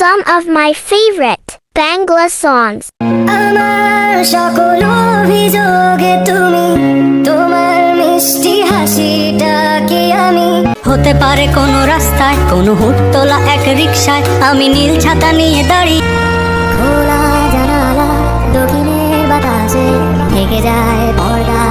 some of my favorite Bangla songs. আমার সকল অভিযোগে তুমি, তোমার মিষ্টি হাসিটাকে আমি। হতে পারে কোনো রাস্তায়, কোনো হুটতোলা এক রিকশায়, আমি নীল ছাতা নিয়ে দাঁড়িয়ে। খোলা জানালা দক্ষিণের বাতাসে থেকে যায় পর্দা